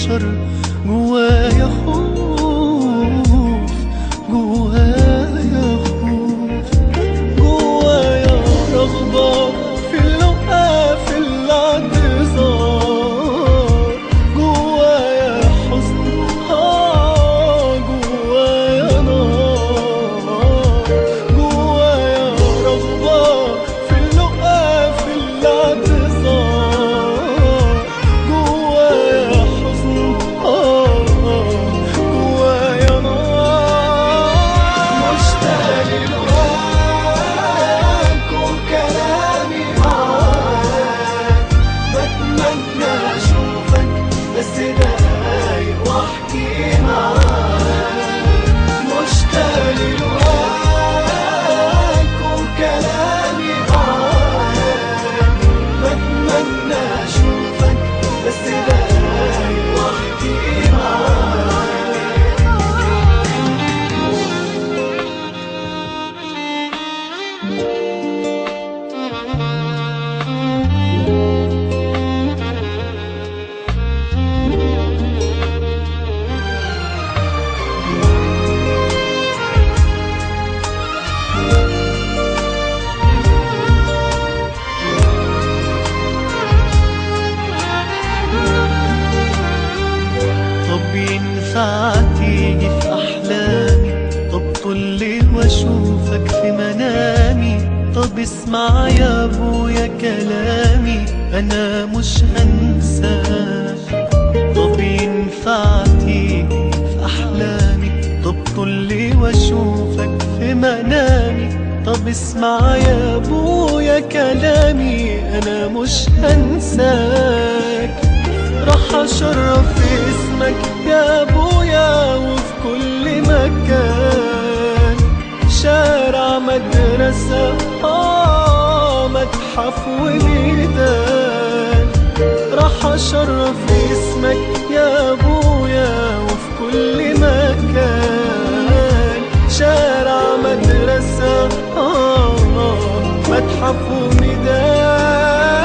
بشر. جوايا خوف، جوايا خوف، جوايا رغبة في اللقاء في الاعتذار، جوايا حزن جوايا نار، جوايا رغبة في اللقاء في الاعتذار، جوايا حزن جوايا نار. مشتاق للقاك وكلامي معاك، بتمنى اشوفك بس دقايق واحكي معاك. مشتاق للقاك وكلامي معاك، بتمنى اشوفك بس دقايق واحكي معاك. طب ينفع تيجي في أحلامي؟ طب طلي واشوفك في منامي. طب اسمع يا ابويا كلامي، انا مش هنساك. طب ينفع تيجي في أحلامي؟ طب طلي واشوفك في منامي. طب اسمع يا ابويا كلامي، انا مش هنساك. راح اشرف في اسمك يا ابويا وفي كل مكان، شارع مدرسة متحف وميدان. راح اشرف في اسمك يا ابويا وفي كل مكان، شارع مدرسة متحف وميدان.